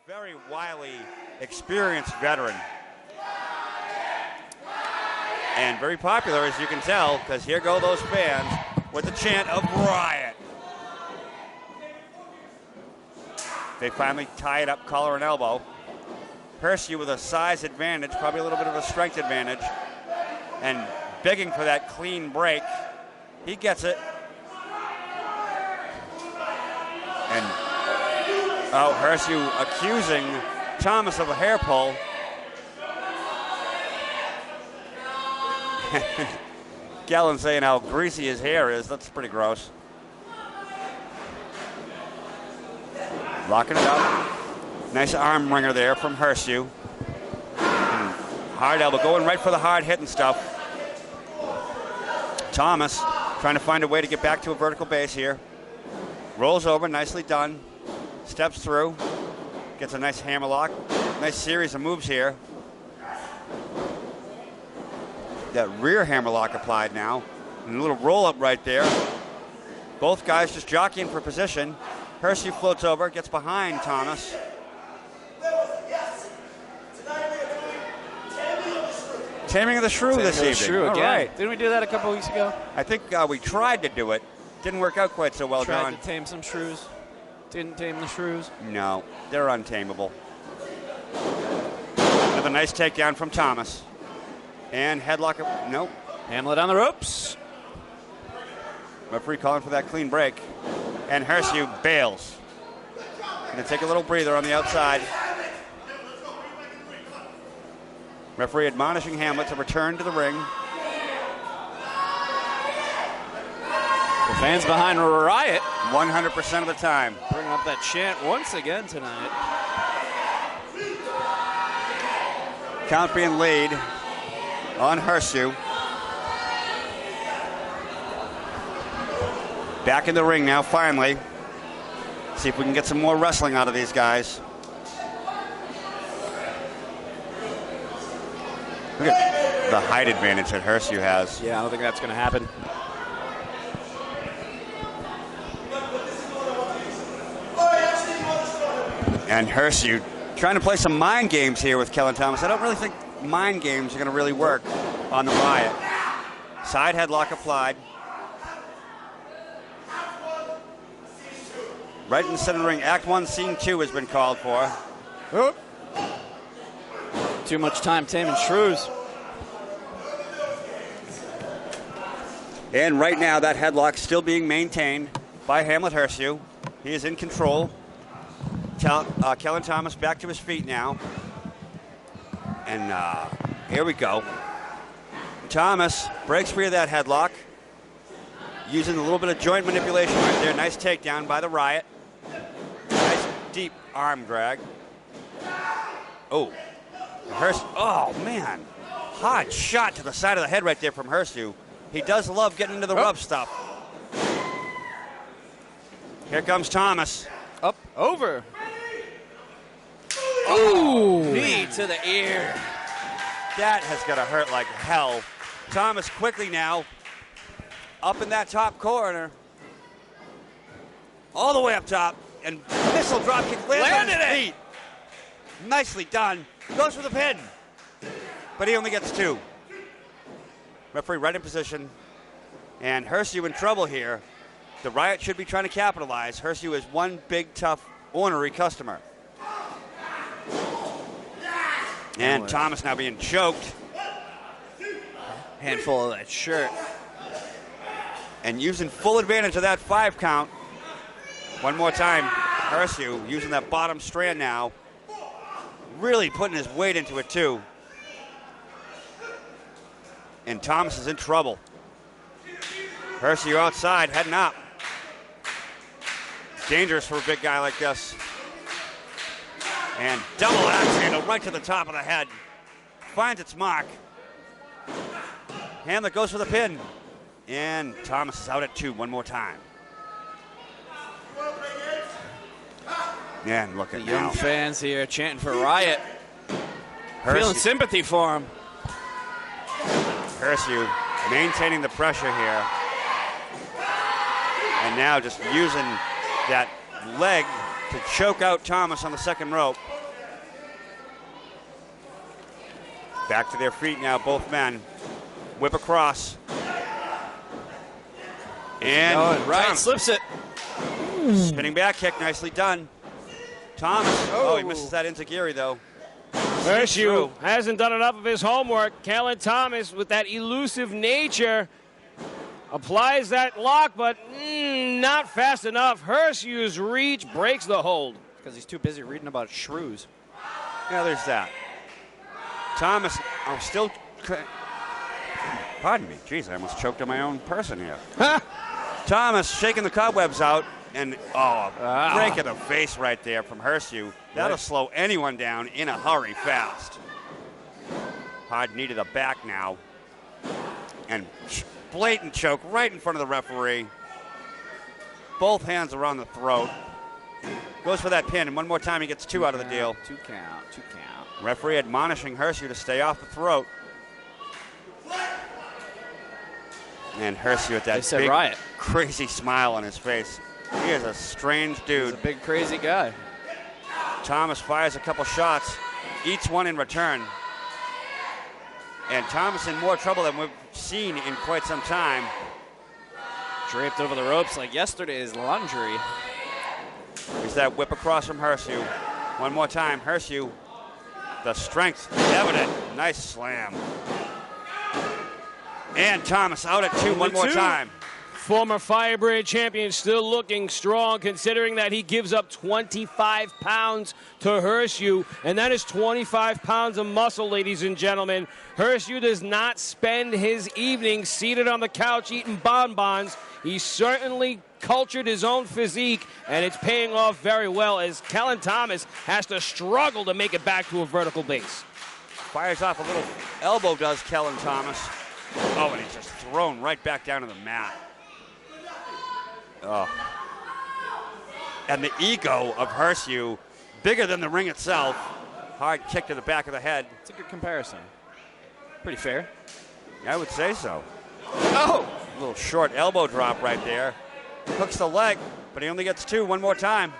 very wily, experienced veteran. And very popular, as you can tell, because here go those fans with the chant of Riot. They finally tie it up, collar and elbow. Hurtssue with a size advantage, probably a little bit of a strength advantage, and begging for that clean break. He gets it. And Hurtssue accusing Thomas of a hair pull. Kellan saying how greasy his hair is. That's pretty gross. Locking it up. Nice arm wringer there from Hurtssue. Hard elbow, going right for the hard hit and stuff. Thomas trying to find a way to get back to a vertical base here. Rolls over, nicely done. Steps through. Gets a nice hammerlock. Nice series of moves here. That rear hammerlock applied now. And a little roll up right there. Both guys just jockeying for position. Hurtssue floats over, gets behind Thomas. Taming of the Shrew this evening. Shrew again. Right. Didn't we do that a couple weeks ago? I think we tried to do it. Didn't work out quite so well, Tried John. to tame some shrews. Didn't tame the shrews. No, they're untamable. Another nice takedown from Thomas. And headlock. Nope. Hamlet on the ropes. Referee calling for that clean break. And Hurtssue bails. Gonna take a little breather on the outside. Referee admonishing Hamlet to return to the ring. The fans behind Riot 100% of the time. bringing up that chant once again tonight. Count being laid on Hurtssue. Back in the ring now, finally. See if we can get some more wrestling out of these guys. Look at the height advantage that Hurtssue has. Yeah, I don't think that's going to happen. And Hurtssue trying to play some mind games here with Kellan Thomas. I don't really think mind games are going to really work on the Riot. Side headlock applied. Right in the center of the ring. Act 1, Scene 2 has been called for. Oop. Too much time taming shrews. And right now, that headlock still being maintained by Hamlet Hurtssue. He is in control. Kellan Thomas back to his feet now. And here we go. Thomas breaks free of that headlock. Using a little bit of joint manipulation right there. Nice takedown by the Riot. Nice deep arm drag. Oh. Oh, man. Hard shot to the side of the head right there from Hurtssue. He does love getting into the rough stuff. Here comes Thomas. Up, over. Ooh. Knee to the ear. That has got to hurt like hell. Thomas quickly now. Up in that top corner. All the way up top. And missile dropkick landed on his feet. Nicely done. Goes for the pin. But he only gets 2. Referee right in position. And Hurtssue in trouble here. The Riot should be trying to capitalize. Hurtssue is one big, tough, ornery customer. And Thomas now being choked. Handful of that shirt. And using full advantage of that 5 count. One more time, Hurtssue using that bottom strand now. Really putting his weight into it too. And Thomas is in trouble. Hurtssue outside, heading up. Dangerous for a big guy like this. And double axe handle right to the top of the head. Finds its mark. Hamlet goes for the pin. And Thomas is out at 2 one more time. Yeah, and look at the young now. fans here chanting for Riot. Feeling sympathy for him. Hurtssue maintaining the pressure here. And now just using that leg to choke out Thomas on the second rope. Back to their feet now, both men. Whip across. And Riot slips it. Spinning back kick, nicely done. Thomas, he misses that enziguri though. Hurtssue hasn't done enough of his homework. Kellan Thomas, with that elusive nature, applies that lock, but not fast enough. Hurtssue's reach breaks the hold. Because he's too busy reading about shrews. Yeah, there's that. Thomas, pardon me. Jeez, I almost choked on my own person here. Thomas shaking the cobwebs out, and break in the face right there from Hurtssue. That'll slow anyone down in a hurry fast. Hard knee to the back now. And blatant choke right in front of the referee. Both hands around the throat. Goes for that pin, and one more time he gets 2 out of the deal. 2 count. Referee admonishing Hurtssue to stay off the throat. And Hurtssue with that big, Riot. crazy smile on his face. He is a strange dude. He's a big, crazy guy. Thomas fires a couple shots, each one in return. And Thomas in more trouble than we've seen in quite some time. Draped over the ropes like yesterday's laundry. Here's that whip across from Hurtssue. One more time, Hurtssue. The strength evident. Nice slam. And Thomas out at 2 one more time. Former Firebrand champion still looking strong, considering that he gives up 25 pounds to Hurtssue, and that is 25 pounds of muscle, ladies and gentlemen. Hurtssue does not spend his evening seated on the couch eating bonbons. He certainly cultured his own physique, and it's paying off very well as Kellan Thomas has to struggle to make it back to a vertical base. Fires off a little elbow, does Kellan Thomas. Oh, and he's just thrown right back down to the mat. Oh. And the ego of Hurtssue, bigger than the ring itself. Hard kick to the back of the head. It's a good comparison. Pretty fair. I would say so. Oh! A little short elbow drop right there. Hooks the leg, but he only gets 2 one more time.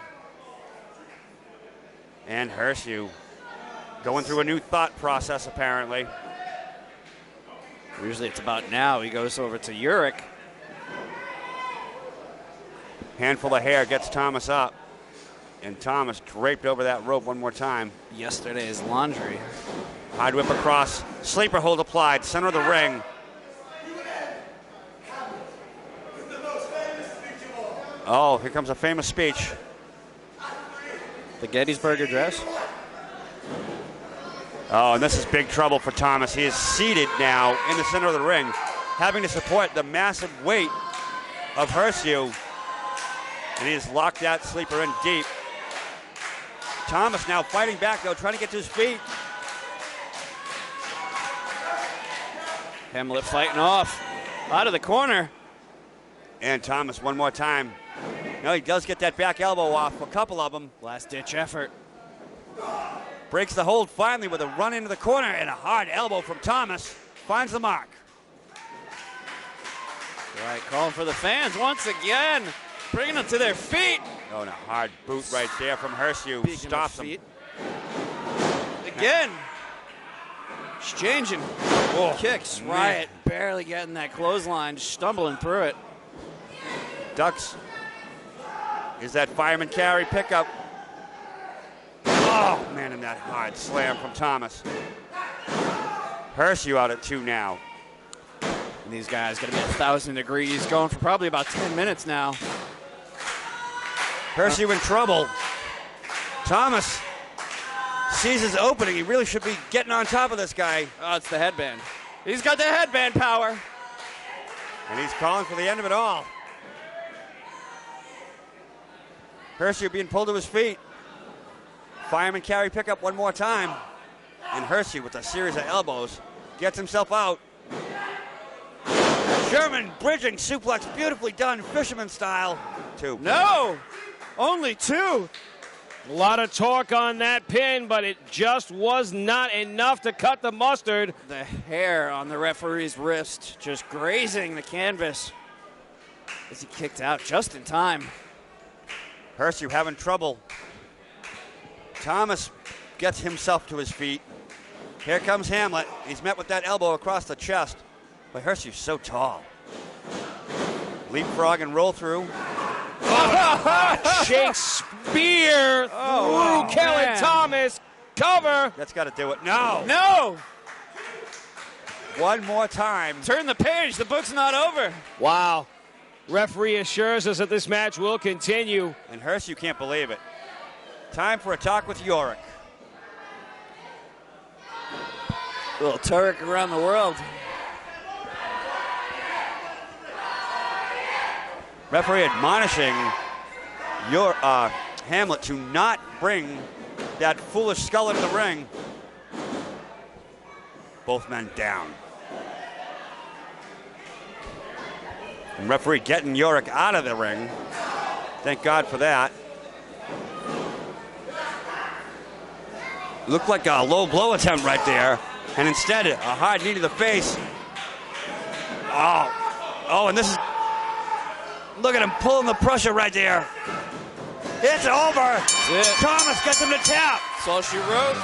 And Hurtssue going through a new thought process, apparently. Usually it's about now. He goes over to Uric. Handful of hair gets Thomas up. And Thomas draped over that rope one more time. Yesterday's laundry. Hard whip across. Sleeper hold applied. Center of the ring. Oh, here comes a famous speech. The Gettysburg Address. Oh, and this is big trouble for Thomas. He is seated now in the center of the ring, having to support the massive weight of Hurtssue. And he has locked that sleeper in deep. Thomas now fighting back, though, trying to get to his feet. Hamlet fighting off. Out of the corner. And Thomas one more time. No, he does get that back elbow off, a couple of them. Last-ditch effort. Breaks the hold finally with a run into the corner and a hard elbow from Thomas. Finds the mark. Right, calling for the fans once again. Bringing them to their feet. Oh, and a hard boot right there from Hurtssue. Stops him. Again. Exchanging kicks. Man. Riot barely getting that clothesline, stumbling through it. Ducks. Is that fireman carry pickup? Oh, man, and that hard slam from Thomas. Hurtssue out at 2 now. And these guys got to be 1,000 degrees, going for probably about 10 minutes now. Hurtssue in trouble. Thomas sees his opening. He really should be getting on top of this guy. Oh, it's the headband. He's got the headband power. And he's calling for the end of it all. Hurtssue being pulled to his feet. Fireman carry pickup one more time. And Hurtssue with a series of elbows gets himself out. German bridging suplex, beautifully done, fisherman style. 2. No, only 2. A lot of torque on that pin, but it just was not enough to cut the mustard. The hair on the referee's wrist just grazing the canvas as he kicked out just in time. Hurtssue having trouble. Thomas gets himself to his feet. Here comes Hamlet. He's met with that elbow across the chest. But Hurtssue's so tall. Leapfrog and roll through. Shakespeare through Kellan man. Thomas. Cover. That's got to do it. No. No! One more time. Turn the page. The book's not over. Wow. Referee assures us that this match will continue. And Hurtssue can't believe it. Time for a talk with Yorick. Little Turk around the world. Referee admonishing Hamlet to not bring that foolish skull into the ring. Both men down. And referee getting Yorick out of the ring. Thank God for that. Looked like a low blow attempt right there. And instead, a hard knee to the face. Oh, and this is... Look at him pulling the pressure right there. It's over. That's it. Thomas gets him to tap. That's all she wrote.